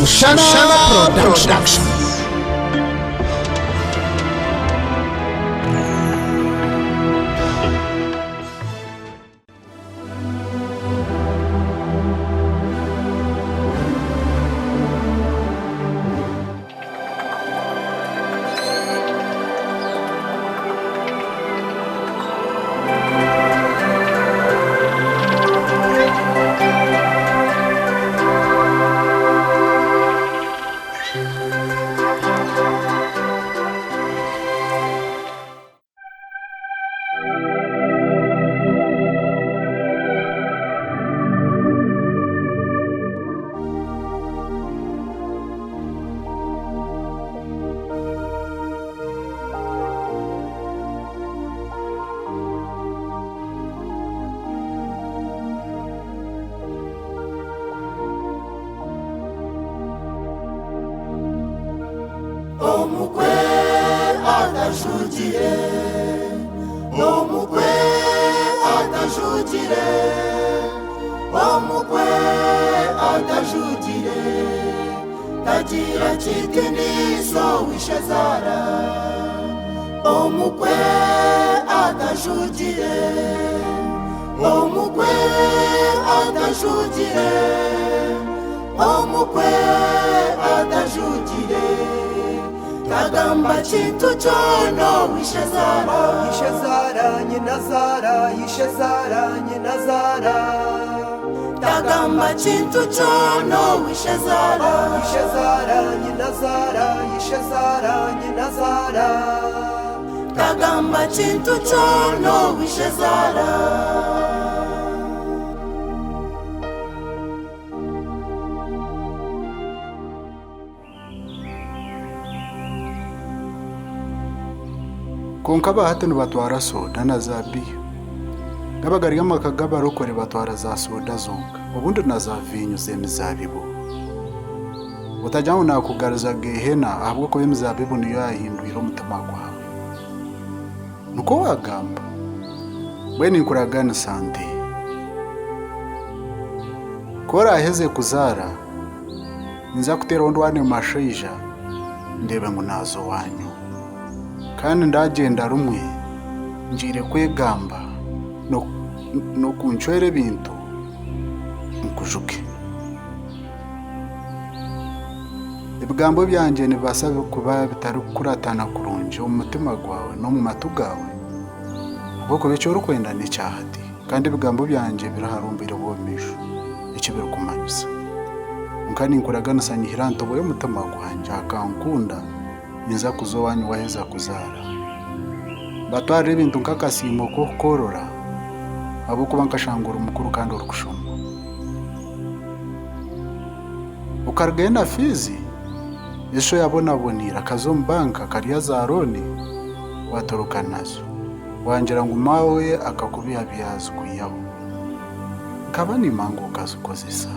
Mushana Production. Omukwe atajugire, omukwe atajugire, omukwe atajugire, tagira kitiniso wishazara. Omukwe atajugire, omukwe atajugire, omukwe atajugire. Kagamba chintu chono wishazara, Yishazara nyinazara, Yishazara nyinazara. Kagamba chintu chono wishazara, Yishazara nyinazara, Yishazara nyinazara. Kagamba chintu chono wishazara. konka bahatano batwara soda na za biyo gabagariga amakaga barokore batwara za soda zonka ubundi na za vinyo z'emizabibu utajyaho nakugaruza gehena ahubwo ko imizabibu niyo yahinduye umutima wawe nuko wagamba bweni nkuragana sante kora aheze kuzara nza kutera ndwane mashija ndebe ngo nazo wanyu kandi ndagenda rumwe njire kwegamba no kunchwere bintu nkujuke ibigambo byanje nibasabe kuba bitari kuratana kurunje umutima gwawe no mu matu gawe ubwo becyo rukwenda ni cyahati kandi ibigambo byanje biraharumbira bomisho ikibero kumanyusa nkani nkuragana sanyihiranto boye mutima gwanje akankunda niza kuzowanyu waheza kuzara batware ibintu nk'akasimo ko korora abo kuba nkashangura umukuru kandi urukushuma ukargenda fizi esho yabonabonira kazombanka kariya zaroni watoroka nazo wangira ngo mawe akakubiha byazguyaho kaba ni mango kazukozisa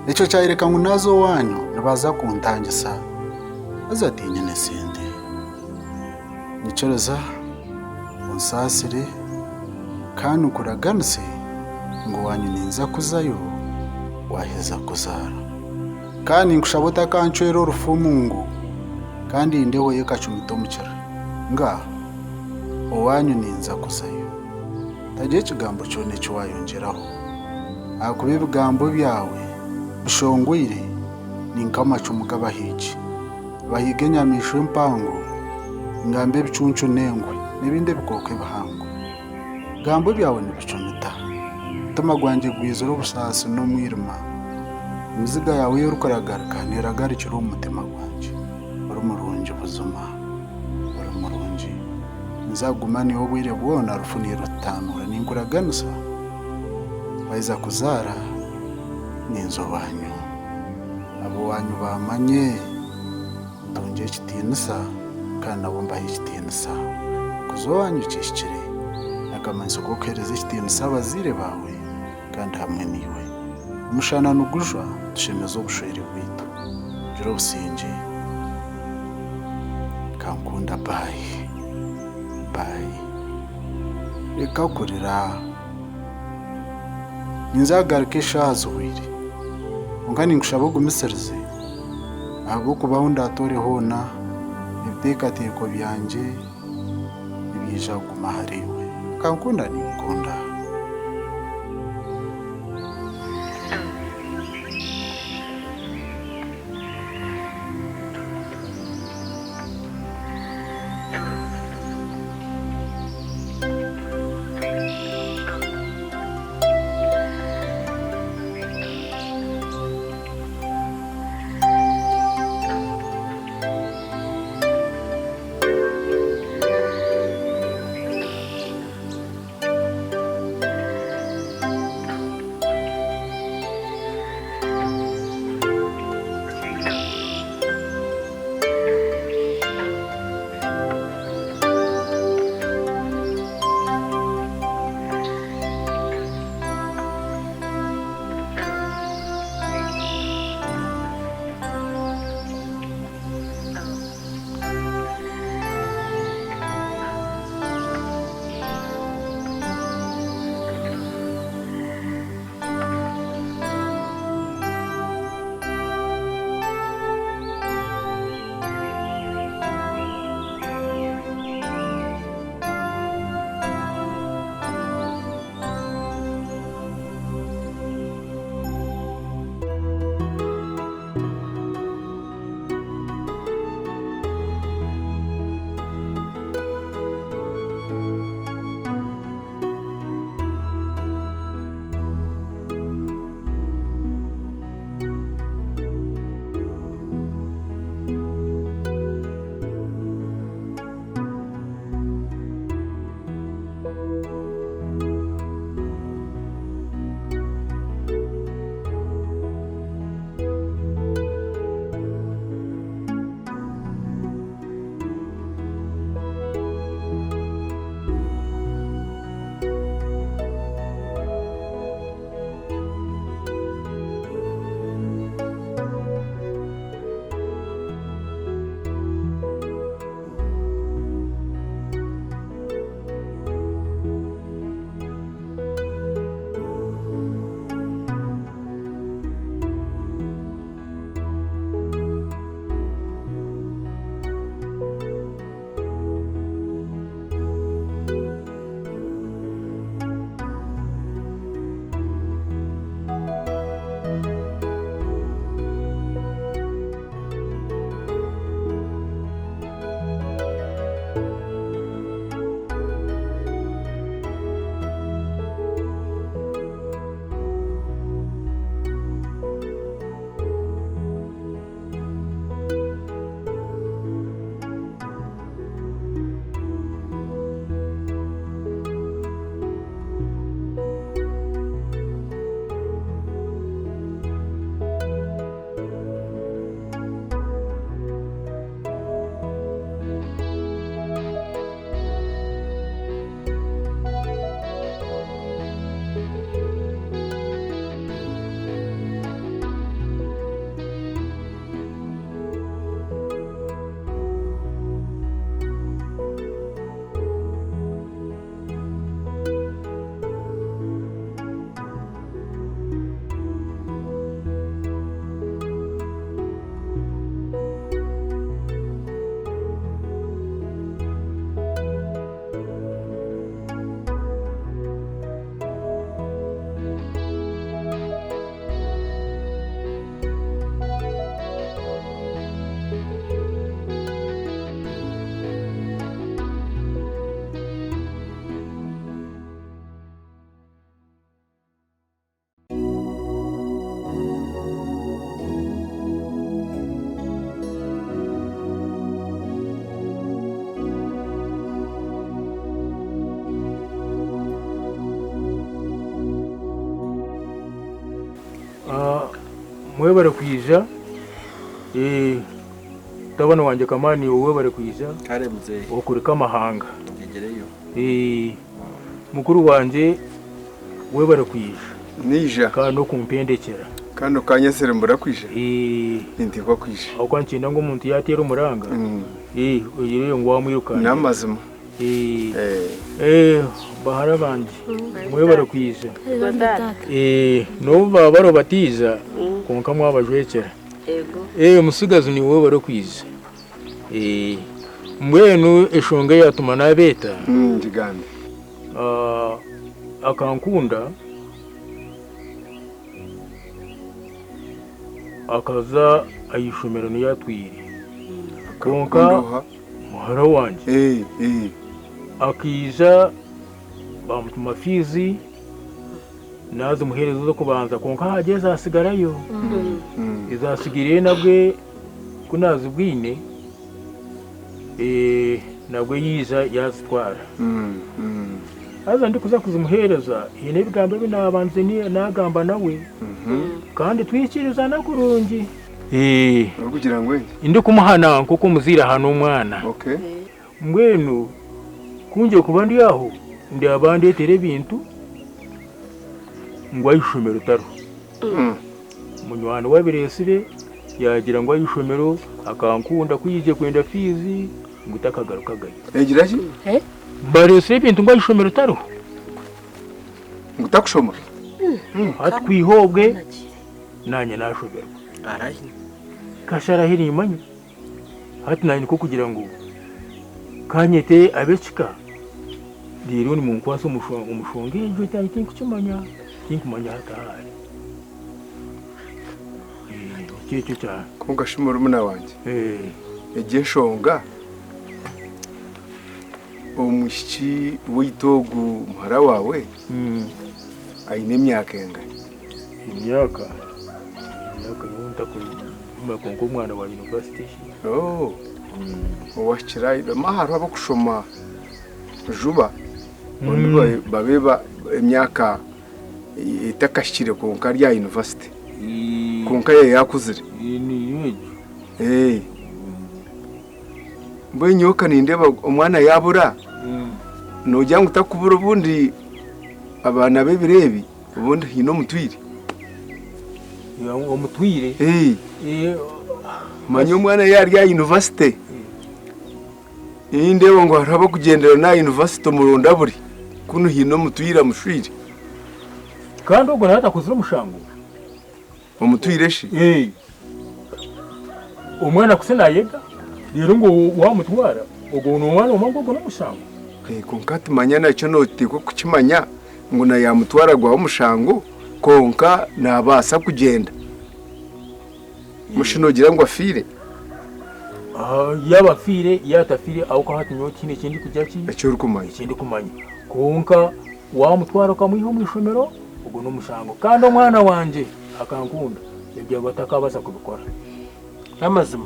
icyo cyayireka ngo nazo wanyu nibaza kuntangisa azatinya nesinde nicoreza unsasire kandi ukuraganse ngo wanyu ninza kuzayo waheza kuzara kandi nkushabota kanchwero rufumungu kandi ndeho yekacumitomukira nga owanyu ninza kuzayo tagiye kigambo cyone cyo wayongeraho akuba ibigambo byawe bishongwire ninkamacu mugabahiki bahige nyamisho impango ngambe bicuncu nengwe nibinde bikokwe bahango gambo byawe nibicumita tuma gwanje gwizoro busasi no mwirima muziga yawe yorukaragaruka niragarikira umutima gwanje uri murunje buzuma uri murunje nzagumani obwire bwona rufunira rutanura ninkuraganusa waiza kuzara ninzo banyu abo wanyu bamanye ndonje kitinisa kandi nabo mbaye kitinisa kuzowanyu cyishikire akamanso kokereza kitinisa abazire bawe kandi hamwe niwe umushana nugujwa dushemeza obushwere bwitu juro businje kankunda bye reka kurira ninzagaruka eshaha zuwire ungani ngushaba gumisirize abo kubaho ndatore hona ibiteekateko byanje ibija kuguma hariwe kankunda ninkunda mwe barakwija tabana wanje kamani wowe barakwija kare mzee okurika amahanga ngereyo mukuru wanje we barakwija nija kano kumpendekera kano kanyesere mburakwija ndikwa kwija aho kwankinda ngo umuntu yatera umuranga oyireyo ngo wamwirukana namazima bahara banje mwe barakwiza no baba barobatiza konka mwabajwekera umusigazi ni wowe barakwiza mbwenu eshonge yatuma nabeta ndigande akankunda akaza ayishomero niyatwire konka muhara wanje akiza bamutuma fizi nazo muherezo zo kubanza konka hageze asigarayo izasigiriye nabwe kunazi bwine nabwe yiza yazitwara aza ndi kuza kuzumuhereza ine bigambo binabanze ni nagamba nawe kandi twikiriza nakurungi kugira ngo indi kumuhana kuko muzira hano umwana mbwenu kunje kuba ndi aho ndi abandi etere bintu ngo ayishomero taro munywano wabiresire yagira ngo ayishomero akankunda kuyije kwenda fizi ngutakagaruka gaye egira ki baresire bintu ngo ayishomero taro ngutakushoma atwihobwe nanye nashoberwa kashara hiri imanye hati nanye ko kugira ngo kanyete abecika rero ni mu kwaso umushonge ejo cyane kinkumanya hatahari cyo cyane kungashimura umuna wanje egiye shonga umushiki w'itogu muhara wawe ayine imyaka engana imyaka yunta ko umwana wa university washira maharo abakushoma juba babeba imyaka itakashire konka rya university konka yakuzire mbe nyoka nindeba umwana yabura nojya ngutakubura ubundi abana bebirebi ubundi hino mutwire umutwire manyo umwana yarya university indebo ngo haraba kugendera na university muronda buri kuno hino mutwira mushwire kandi ubwo nata kuzira umushango umutwire shi umwana kusena yega rero ngo wamutwara ubwo umwana umango no mushango konkati manya nacyo notiko kukimanya ngo na yamutwara gwa umushango konka nabasa kugenda mushinogira ngo afire yaba fire yatafire aho ko hatinyo kindi kujya ki ecyo kumanya ikindi kumanya konka wamutwara kamuyiho mu ishomero ubwo no mushango kandi umwana wanje akankunda ibyo batakabasa kubikora amazima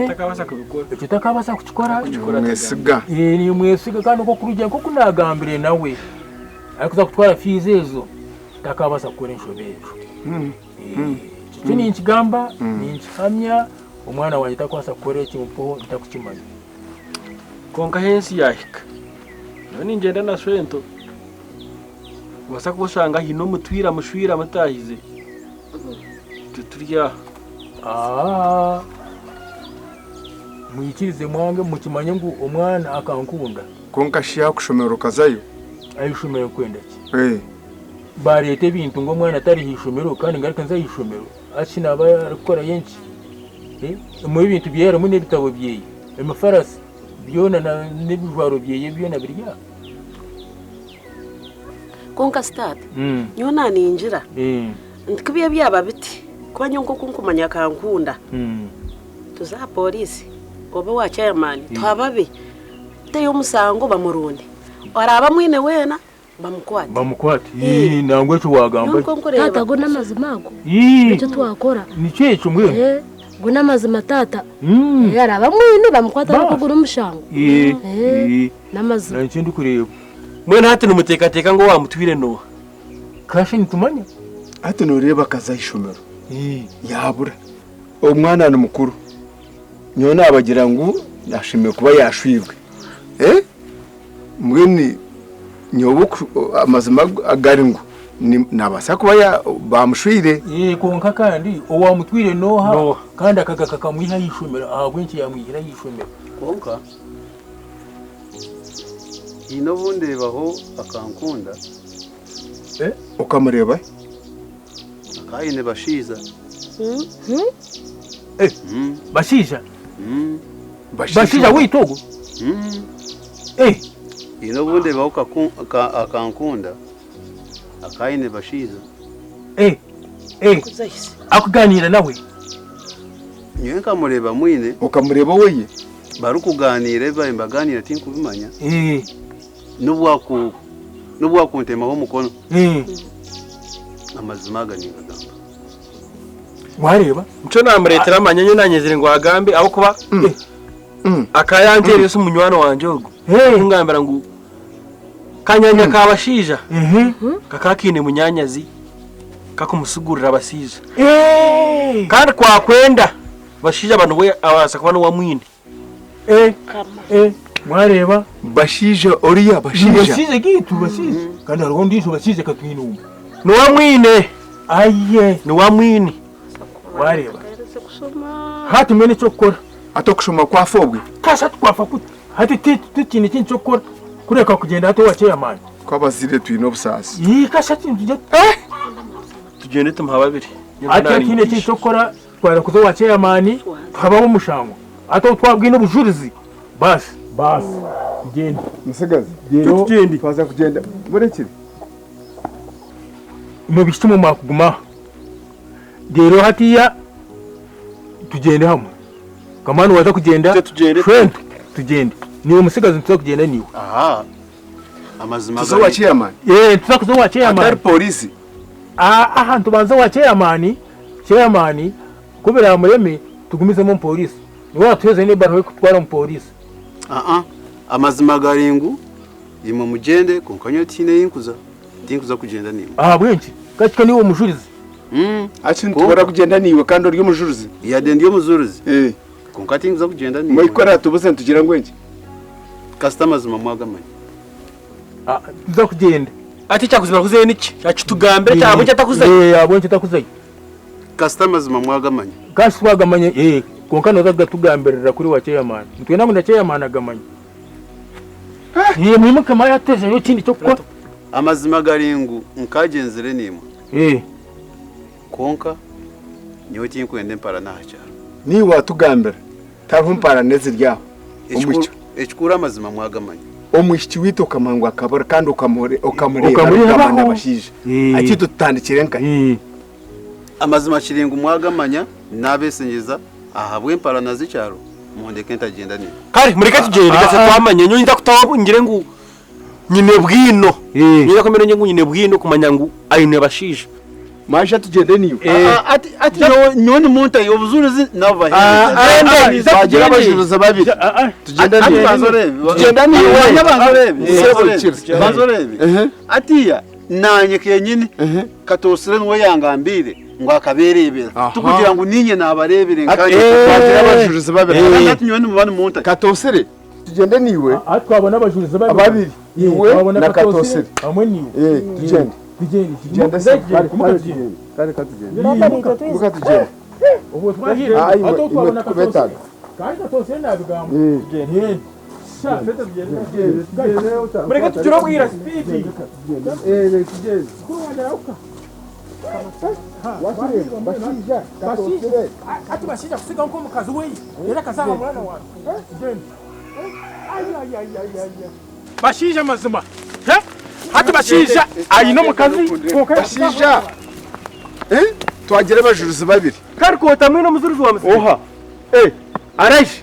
batakabasa kubikora icyo takabasa kukikora mwesiga ni mwesiga kandi uko kurujya kuko nagambire nawe ariko za kutwara fize ezo takabasa gukora inshobejo cyo ni ikigamba ni ikihamya umwana wanjye takwasa gukora kimupho itakukimanya konka hensi yahika none ngenda na swento wasa kushanga hino mutwira mushwira matahize tuturya muyikirize mwange mukimanye ngo umwana akankunda konka shiya kushomero kazayo ayishomero kwenda ki barete bintu ngo mwana atari hishomero kandi ngarika nza hishomero akina bakora yenshi mu bintu byera mu nebitabo byiye amafarasi byona na nebijwaro byiye byona birya konka start nyona ninjira ndikubiye byaba biti kwa nyongo kunkumanya kankunda tuza polisi oba wa chairman twababe teyo musango bamurundi araba mwine wena bamukwate nangwe cyo wagamba tata go namazimago icyo twakora ni cyeco mwe go namazima tata araba mwine bamukwata no kugura umushango namazima nanje ndikureba mwe nati numutekateka ngo wamutwire no kashe nitumanya ati noreba kazayishomero yabura umwana ni mukuru nyona abagira ngo yashimiye kuba yashwirwe mwene nyobuku amazima agari ngo nabasa kuba bamushwire konka kandi owamutwire noha kandi akagaka mwiha yishomera ahagwenki yamwihira yishomera konka hino bundebaho akankunda ukamureba akayine bashiza bashisha bashisha witogo hino bundebaho akankunda akayine bashiza akuganira nawe nyewe nkamureba mwine ukamureba weye bari kuganira baye mbaganira tinkubimanya n'ubwakuntemaho umukono amazima ganingagamba wareba mco namuretera amanyanyo nanyezere ngo agambe aho kuba akayanjere se umunywano wanje urwo ngambira ngo kanyanya kabashija kakakine munyanyazi kakumusigurira abasija kandi kwakwenda bashija abantu we abasa kuba no wamwine mwareba bashija oriya bashije gitu bashije kandi hariho ndisho bashije katwinumba no wamwine aye no wamwine wareba hati mwene cyo gukora atokushoma kwa fobwe kasha twafa kuti hati tikini kintu cyo gukora kureka kugenda hato wakeya mani kwabazire twino busasi yi kasha kintu tugende tumuha babiri ati kine kintu cyo gukora twara kuzo wakeya mani habaho umushango ato twabwina ubujurizi basi genda musigaze tugende twaza kugenda murekire mu bishimo makuguma rero hatiya tugende hamwe kamani waza kugenda friend tugende niwe musigaze ntuza kugenda niwe aha amazima tuzo wa chairman tuza kuzo wa chairman atari polisi aha ntubanza wa chairman kubera mureme tugumize mu polisi niwe watweze ne baro kutwara mu polisi amazima garingu yimo mugende konkanyo tine yinkuza kugenda niwe bwenki kachika niwe mujurizi achi ntubara kugenda niwe kandi uri umujuruzi yade ndiyo muzuruzi konkati yinkuza kugenda niwe mwikora tubuze tugira ngwenki customers mamwagamanye tuza kugenda ati cyakuzima kuze niki cyatugambira cyabo cyatakuze abonye cyatakuze customers mamwagamanye kaswagamanye konkano zaga tugambirira kuri wa chairman mutwe namwe na chairman agamanye mwimuke maya teje yo kindi cyo gukora amazima garingu nkagenzere nimwe konka niwe tinkwende mpara nahacyaro ni watugambira tavumpara neze ryaho umucyo ekikura amazima mwagamanye omushiki wito kamangwa akabora kandi ukamureba n'abashije aki tutandikire nkaye amazima kiringu mwagamanya nabesengeza ahabwe mpara nazicyaro muhondeke ntagenda ni kare mureke tugende gase twamanye nyo nda kutawo ngire ngo nyine bwino nyira komero nyo nyine bwino kumanya ngo ayine bashije masha tugende niyo ati nyone munta yobuzuruzi nava he bagira abajuruza babiri tugenda niyo tugenda niyo bazorebe atiya nanye kenyine katosire nwe yangambire ngo akaberebera tukugira ngo ninye nabarebere kandi bagira abajuruza babiri ati nyone mubane munta katosire tugende niwe twabona abajuruza babiri iwe na katosire amwe niwe tugende kare katugende ubu twahire ato twabona katosire kandi katosire nabigamba mureke tugire bwira spiti tugende bashija kusiga nko mukazi we yera kazaha mwana wanjye bashija mazima hati bashija ayino mukazi bashija twagira abajuruzi babiri kari kota mwino muzuruzi wa musiri oha araje